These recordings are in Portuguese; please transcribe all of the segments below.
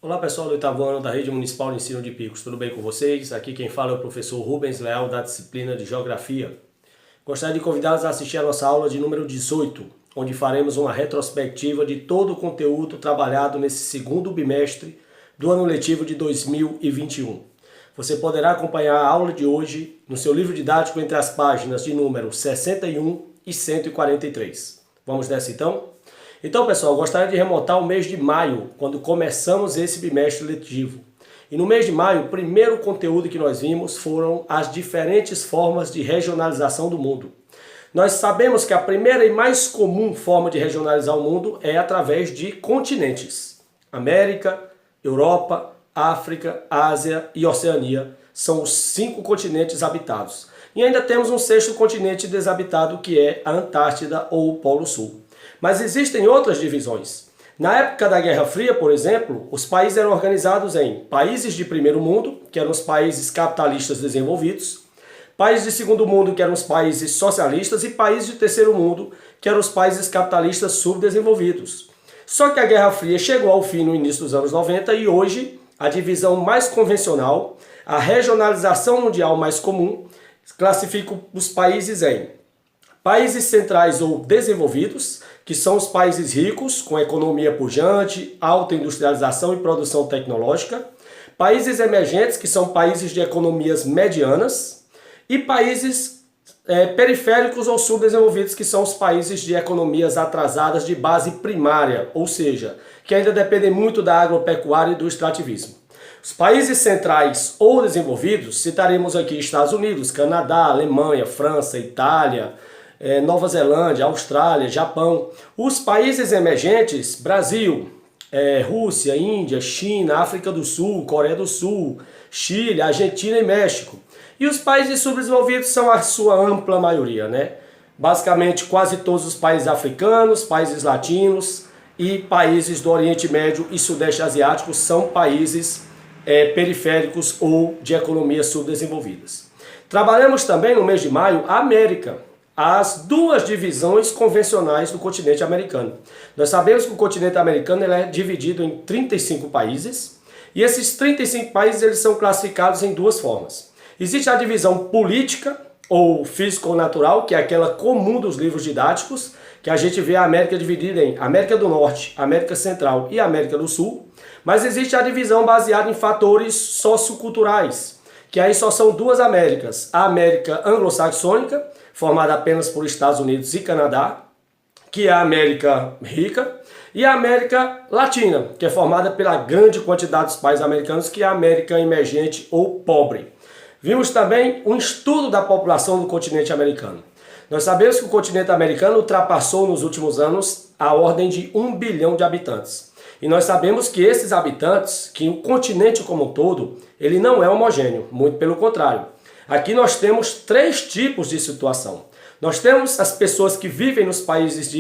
Olá pessoal do oitavo ano da Rede Municipal de Ensino de Picos, tudo bem com vocês? Aqui quem fala é o professor Rubens Leal da disciplina de Geografia. Gostaria de convidá-los a assistir a nossa aula de número 18, onde faremos uma retrospectiva de todo o conteúdo trabalhado nesse segundo bimestre do ano letivo de 2021. Você poderá acompanhar a aula de hoje no seu livro didático entre as páginas de número 61 e 143. Vamos nessa então? Então, pessoal, gostaria de remontar o mês de maio, quando começamos esse bimestre letivo. E no mês de maio, o primeiro conteúdo que nós vimos foram as diferentes formas de regionalização do mundo. Nós sabemos que a primeira e mais comum forma de regionalizar o mundo é através de continentes. América, Europa, África, Ásia e Oceania são os 5 continentes habitados. E ainda temos um 6º continente desabitado, que é a Antártida ou o Polo Sul. Mas existem outras divisões. Na época da Guerra Fria, por exemplo, os países eram organizados em países de primeiro mundo, que eram os países capitalistas desenvolvidos, países de segundo mundo, que eram os países socialistas, e países de terceiro mundo, que eram os países capitalistas subdesenvolvidos. Só que a Guerra Fria chegou ao fim no início dos anos 90 e hoje a divisão mais convencional, a regionalização mundial mais comum, classifica os países em países centrais ou desenvolvidos, que são os países ricos, com economia pujante, alta industrialização e produção tecnológica, países emergentes, que são países de economias medianas, e países periféricos ou subdesenvolvidos, que são os países de economias atrasadas de base primária, ou seja, que ainda dependem muito da agropecuária e do extrativismo. Os países centrais ou desenvolvidos, citaremos aqui Estados Unidos, Canadá, Alemanha, França, Itália, Nova Zelândia, Austrália, Japão. Os países emergentes, Brasil, Rússia, Índia, China, África do Sul, Coreia do Sul, Chile, Argentina e México. E os países subdesenvolvidos são a sua ampla maioria, né? Basicamente quase todos os países africanos, países latinos e países do Oriente Médio e Sudeste Asiático são países periféricos ou de economias subdesenvolvidas. Trabalhamos também no mês de maio a América, as duas divisões convencionais do continente americano. Nós sabemos que o continente americano ele é dividido em 35 países, e esses 35 países eles são classificados em duas formas. Existe a divisão política, ou físico-natural, que é aquela comum dos livros didáticos, que a gente vê a América dividida em América do Norte, América Central e América do Sul, mas existe a divisão baseada em fatores socioculturais, que aí só são duas Américas, a América anglo-saxônica, formada apenas por Estados Unidos e Canadá, que é a América rica, e a América Latina, que é formada pela grande quantidade dos países americanos, que é a América emergente ou pobre. Vimos também um estudo da população do continente americano. Nós sabemos que o continente americano ultrapassou nos últimos anos a ordem de 1 bilhão de habitantes. E nós sabemos que esses habitantes, que o continente como um todo, ele não é homogêneo, muito pelo contrário. Aqui nós temos 3 tipos de situação. Nós temos as pessoas que vivem nos países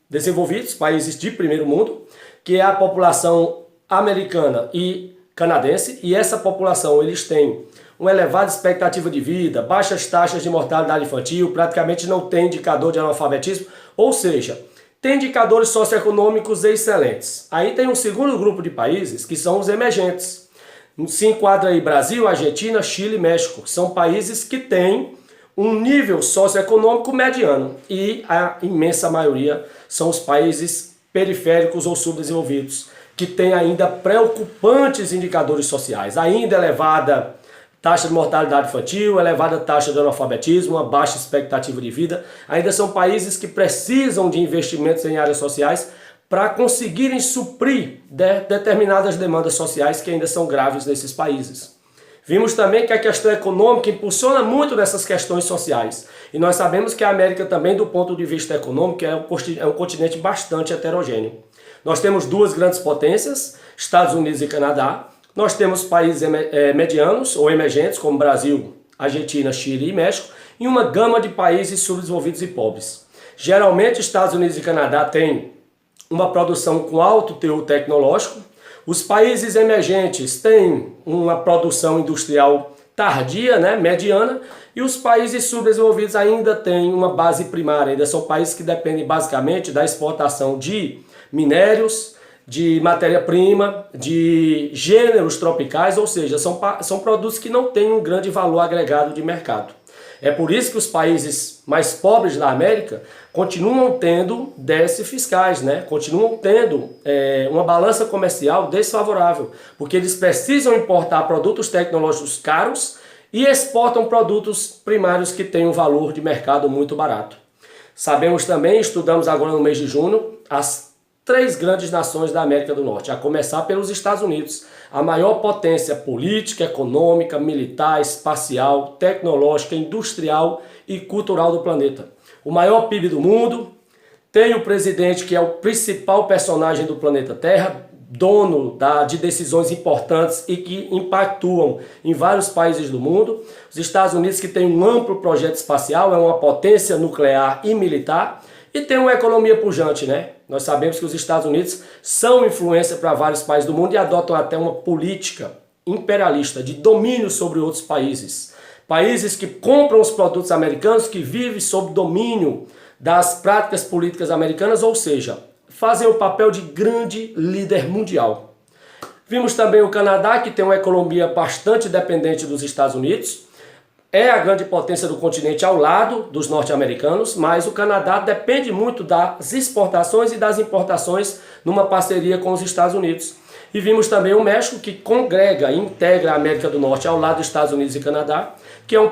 desenvolvidos, países de primeiro mundo, que é a população americana e canadense, e essa população eles têm uma elevada expectativa de vida, baixas taxas de mortalidade infantil, praticamente não tem indicador de analfabetismo, ou seja, tem indicadores socioeconômicos excelentes. Aí tem um segundo grupo de países, que são os emergentes. Se enquadra aí Brasil, Argentina, Chile e México. São países que têm um nível socioeconômico mediano. E a imensa maioria são os países periféricos ou subdesenvolvidos, que têm ainda preocupantes indicadores sociais. Ainda elevada taxa de mortalidade infantil, elevada taxa de analfabetismo, uma baixa expectativa de vida. Ainda são países que precisam de investimentos em áreas sociais para conseguirem suprir determinadas demandas sociais que ainda são graves nesses países. Vimos também que a questão econômica impulsiona muito nessas questões sociais. E nós sabemos que a América também, do ponto de vista econômico, é um continente bastante heterogêneo. Nós temos 2 grandes potências, Estados Unidos e Canadá. Nós temos países medianos ou emergentes, como Brasil, Argentina, Chile e México, e uma gama de países subdesenvolvidos e pobres. Geralmente, Estados Unidos e Canadá têm uma produção com alto teor tecnológico. Os países emergentes têm uma produção industrial tardia, mediana, e os países subdesenvolvidos ainda têm uma base primária, ainda são países que dependem basicamente da exportação de minérios, de matéria-prima, de gêneros tropicais, ou seja, são produtos que não têm um grande valor agregado de mercado. É por isso que os países mais pobres da América continuam tendo déficits fiscais, né? Continuam tendo uma balança comercial desfavorável, porque eles precisam importar produtos tecnológicos caros e exportam produtos primários que têm um valor de mercado muito barato. Sabemos também, estudamos agora no mês de junho, as 3 grandes nações da América do Norte, a começar pelos Estados Unidos, a maior potência política, econômica, militar, espacial, tecnológica, industrial e cultural do planeta. O maior PIB do mundo, tem o presidente que é o principal personagem do planeta Terra, dono de decisões importantes e que impactuam em vários países do mundo. Os Estados Unidos, que tem um amplo projeto espacial, é uma potência nuclear e militar, e tem uma economia pujante, né? Nós sabemos que os Estados Unidos são influência para vários países do mundo e adotam até uma política imperialista de domínio sobre outros países. Países que compram os produtos americanos, que vivem sob domínio das práticas políticas americanas, ou seja, fazem o papel de grande líder mundial. Vimos também o Canadá, que tem uma economia bastante dependente dos Estados Unidos, é a grande potência do continente ao lado dos norte-americanos, mas o Canadá depende muito das exportações e das importações numa parceria com os Estados Unidos. E vimos também o México, que congrega e integra a América do Norte ao lado dos Estados Unidos e Canadá, que é um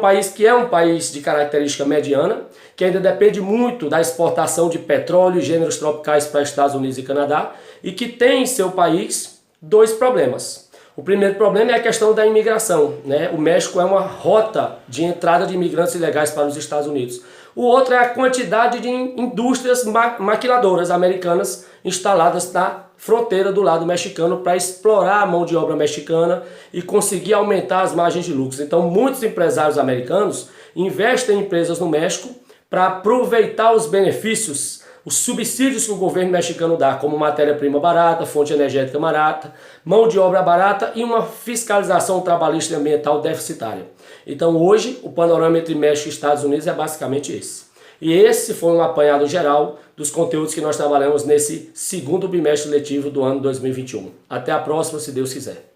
país de característica mediana, que ainda depende muito da exportação de petróleo e gêneros tropicais para Estados Unidos e Canadá, e que tem em seu país 2 problemas. O primeiro problema é a questão da imigração, né? O México é uma rota de entrada de imigrantes ilegais para os Estados Unidos. O outro é a quantidade de indústrias maquiladoras americanas instaladas na fronteira do lado mexicano para explorar a mão de obra mexicana e conseguir aumentar as margens de lucros. Então, muitos empresários americanos investem em empresas no México para aproveitar os benefícios, os subsídios que o governo mexicano dá, como matéria-prima barata, fonte energética barata, mão de obra barata e uma fiscalização trabalhista e ambiental deficitária. Então hoje o panorama entre México e Estados Unidos é basicamente esse. E esse foi um apanhado geral dos conteúdos que nós trabalhamos nesse segundo bimestre letivo do ano 2021. Até a próxima, se Deus quiser.